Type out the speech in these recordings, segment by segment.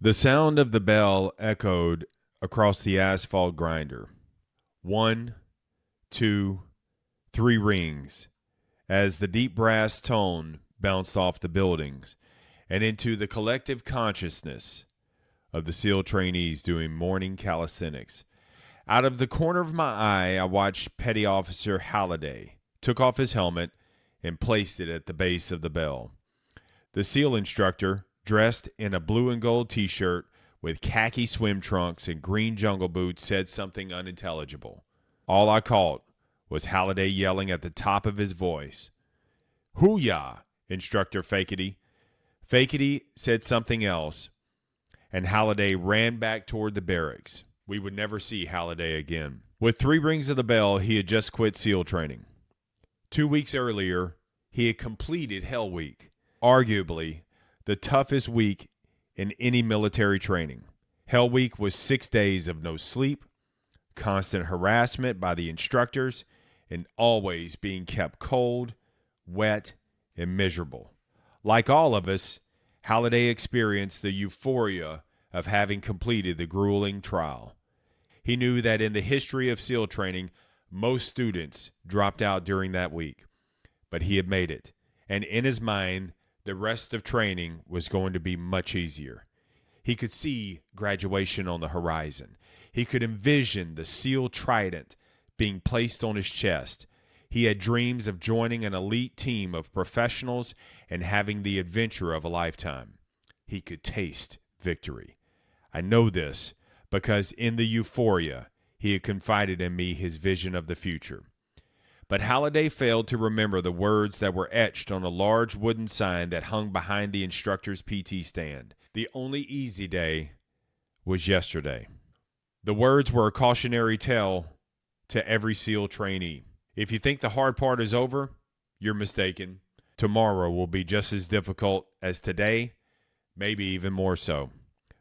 The sound of the bell echoed across the asphalt grinder. 1, 2, 3 rings, as the deep brass tone bounced off the buildings and into the collective consciousness of the SEAL trainees doing morning calisthenics. Out of the corner of my eye, I watched Petty Officer Halliday took off his helmet and placed it at the base of the bell. The SEAL instructor, dressed in a blue and gold t-shirt with khaki swim trunks and green jungle boots, said something unintelligible. All I caught was Halliday yelling at the top of his voice, "Hoo-yah, Instructor Fakety." Fakety said something else, and Halliday ran back toward the barracks. We would never see Halliday again. With 3 rings of the bell, he had just quit SEAL training. 2 weeks earlier, he had completed Hell Week, arguably the toughest week in any military training. Hell Week was 6 days of no sleep, constant harassment by the instructors, and always being kept cold, wet, and miserable. Like all of us, Halliday experienced the euphoria of having completed the grueling trial. He knew that in the history of SEAL training, most students dropped out during that week, but he had made it, and in his mind, the rest of training was going to be much easier. He could see graduation on the horizon. He could envision the SEAL trident being placed on his chest. He had dreams of joining an elite team of professionals and having the adventure of a lifetime. He could taste victory. I know this because in the euphoria, he had confided in me his vision of the future. But Halliday failed to remember the words that were etched on a large wooden sign that hung behind the instructor's PT stand. The only easy day was yesterday. The words were a cautionary tale to every SEAL trainee. If you think the hard part is over, you're mistaken. Tomorrow will be just as difficult as today, maybe even more so.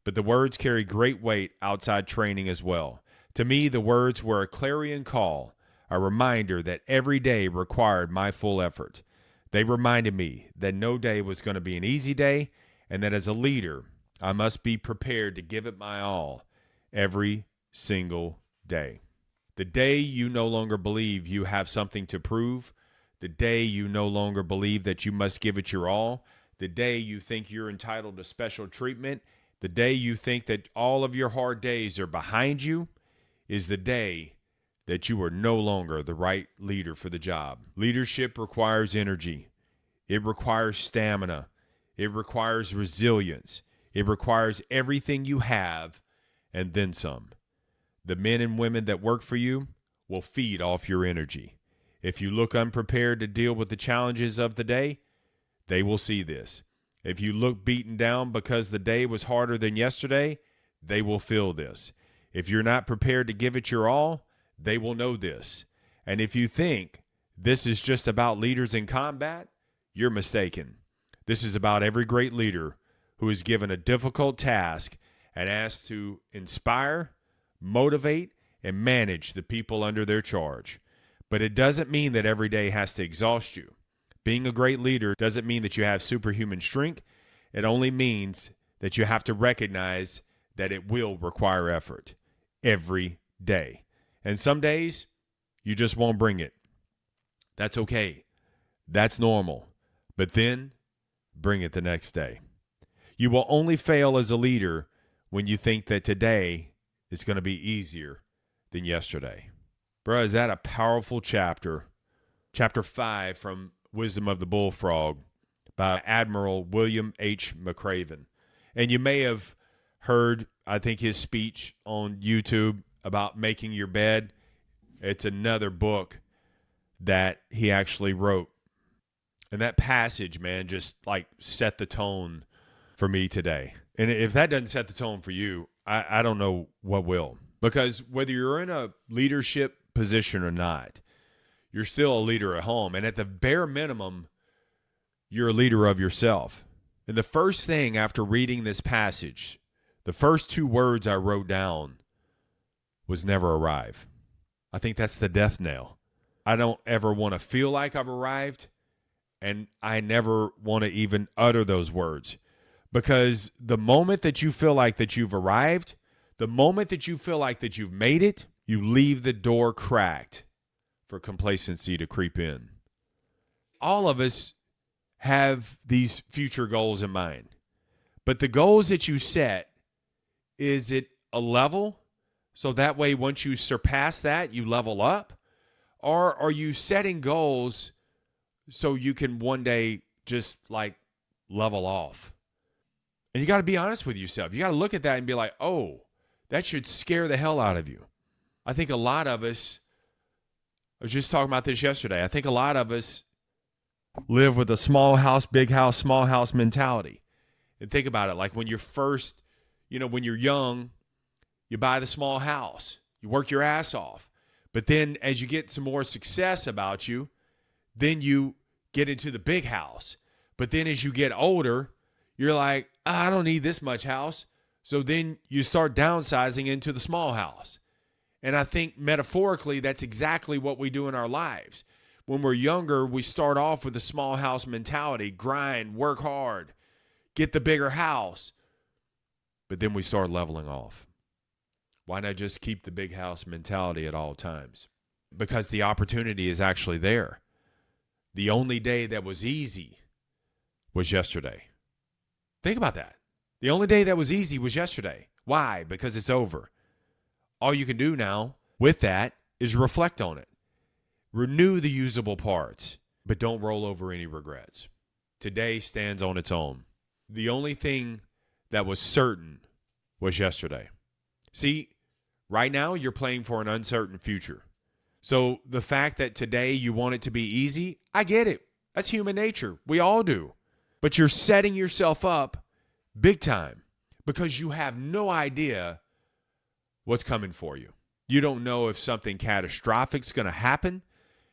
But the words carry great weight outside training as well. To me, the words were a clarion call, a reminder that every day required my full effort. They reminded me that no day was going to be an easy day, and that as a leader, I must be prepared to give it my all every single day. The day you no longer believe you have something to prove, the day you no longer believe that you must give it your all, the day you think you're entitled to special treatment, the day you think that all of your hard days are behind you, is the day that you are no longer the right leader for the job. Leadership requires energy. It requires stamina. It requires resilience. It requires everything you have and then some. The men and women that work for you will feed off your energy. If you look unprepared to deal with the challenges of the day, they will see this. If you look beaten down because the day was harder than yesterday, they will feel this. If you're not prepared to give it your all, they will know this. And if you think this is just about leaders in combat, you're mistaken. This is about every great leader who is given a difficult task and asked to inspire, motivate, and manage the people under their charge. But it doesn't mean that every day has to exhaust you. Being a great leader doesn't mean that you have superhuman strength. It only means that you have to recognize that it will require effort every day. And some days, you just won't bring it. That's okay. That's normal. But then, bring it the next day. You will only fail as a leader when you think that today is going to be easier than yesterday. Bro, is that a powerful chapter? Chapter 5 from Wisdom of the Bullfrog by Admiral William McRaven. And you may have heard, I think, his speech on YouTube about making your bed. It's another book that he actually wrote. And that passage, man, just like set the tone for me today. And if that doesn't set the tone for you, I don't know what will. Because whether you're in a leadership position or not, you're still a leader at home. And at the bare minimum, you're a leader of yourself. And the first thing after reading this passage, the first 2 words I wrote down was never arrive. I think that's the death knell. I don't ever want to feel like I've arrived, and I never want to even utter those words. Because the moment that you feel like that you've arrived, the moment that you feel like that you've made it, you leave the door cracked for complacency to creep in. All of us have these future goals in mind. But the goals that you set, is it a level? So that way, once you surpass that, you level up? Or are you setting goals so you can one day just like level off? And you got to be honest with yourself. You got to look at that and be like, oh, that should scare the hell out of you. I think a lot of us, I was just talking about this yesterday. I think a lot of us live with a small house, big house, small house mentality. And think about it. Like when you're first, when you're young, you buy the small house. You work your ass off. But then as you get some more success about you, then you get into the big house. But then as you get older, you're like, I don't need this much house. So then you start downsizing into the small house. And I think metaphorically, that's exactly what we do in our lives. When we're younger, we start off with a small house mentality, grind, work hard, get the bigger house. But then we start leveling off. Why not just keep the big house mentality at all times? Because the opportunity is actually there. The only day that was easy was yesterday. Think about that. The only day that was easy was yesterday. Why? Because it's over. All you can do now with that is reflect on it. Renew the usable parts, but don't roll over any regrets. Today stands on its own. The only thing that was certain was yesterday. See, right now you're playing for an uncertain future. So the fact that today you want it to be easy, I get it. That's human nature. We all do. But you're setting yourself up big time because you have no idea what's coming for you. You don't know if something catastrophic is going to happen.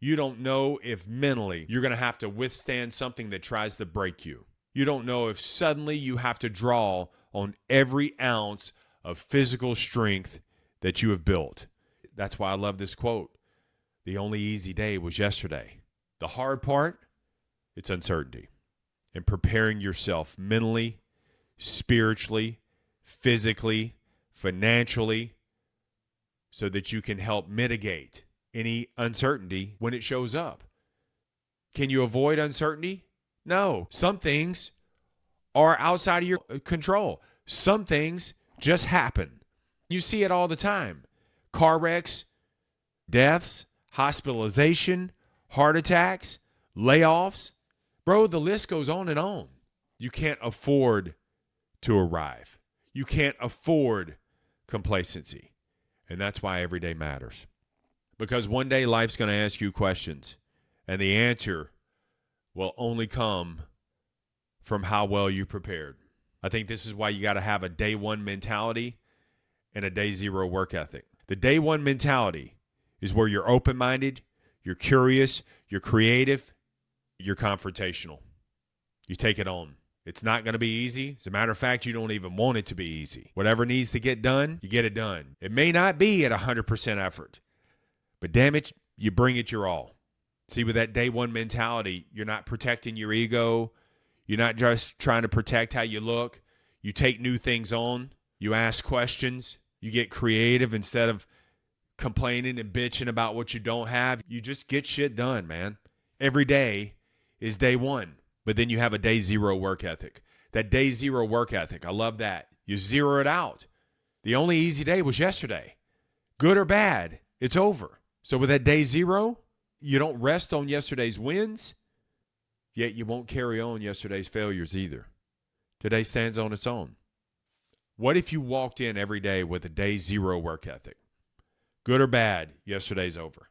You don't know if mentally you're going to have to withstand something that tries to break you. You don't know if suddenly you have to draw on every ounce of physical strength that you have built. That's why I love this quote. The only easy day was yesterday. The hard part, it's uncertainty. And preparing yourself mentally, spiritually, physically, financially, so that you can help mitigate any uncertainty when it shows up. Can you avoid uncertainty? No. Some things are outside of your control. Some things just happen. You see it all the time. Car wrecks, deaths, hospitalization, heart attacks, layoffs. Bro, the list goes on and on. You can't afford to arrive. You can't afford complacency. And that's why every day matters. Because one day life's going to ask you questions, and the answer will only come from how well you prepared. I think this is why you got to have a day one mentality and a day zero work ethic. The day one mentality is where you're open-minded, you're curious, you're creative, you're confrontational. You take it on. It's not going to be easy. As a matter of fact, you don't even want it to be easy. Whatever needs to get done, you get it done. It may not be at 100% effort, but damn it, you bring it your all. See, with that day one mentality, you're not protecting your ego. You're not just trying to protect how you look. You take new things on. You ask questions. You get creative instead of complaining and bitching about what you don't have. You just get shit done, man. Every day is day one, but then you have a day zero work ethic. That day zero work ethic, I love that. You zero it out. The only easy day was yesterday. Good or bad, it's over. So with that day zero, you don't rest on yesterday's wins, yet you won't carry on yesterday's failures either. Today stands on its own. What if you walked in every day with a day zero work ethic? Good or bad, yesterday's over.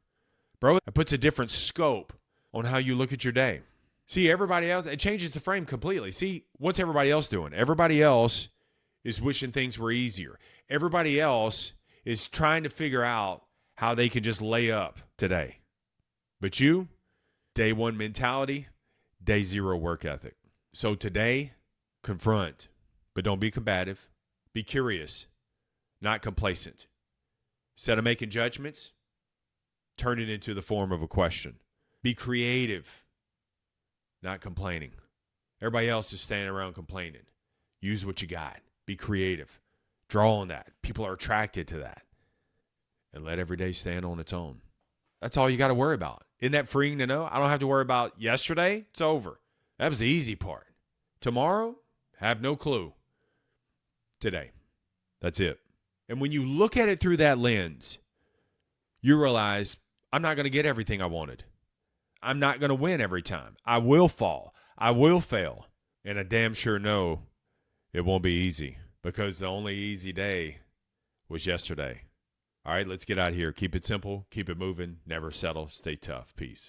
Bro, it puts a different scope on how you look at your day. See, everybody else, it changes the frame completely. See, what's everybody else doing? Everybody else is wishing things were easier. Everybody else is trying to figure out how they can just lay up today. But you, day one mentality, day zero work ethic. So today, confront, but don't be combative. Be curious, not complacent. Instead of making judgments, turn it into the form of a question. Be creative, not complaining. Everybody else is standing around complaining. Use what you got. Be creative. Draw on that. People are attracted to that. And let every day stand on its own. That's all you got to worry about. Isn't that freeing to know? I don't have to worry about yesterday. It's over. That was the easy part. Tomorrow, have no clue. Today. That's it. And when you look at it through that lens, you realize I'm not going to get everything I wanted. I'm not going to win every time. I will fall. I will fail. And I damn sure know it won't be easy because the only easy day was yesterday. All right, let's get out of here. Keep it simple. Keep it moving. Never settle. Stay tough. Peace.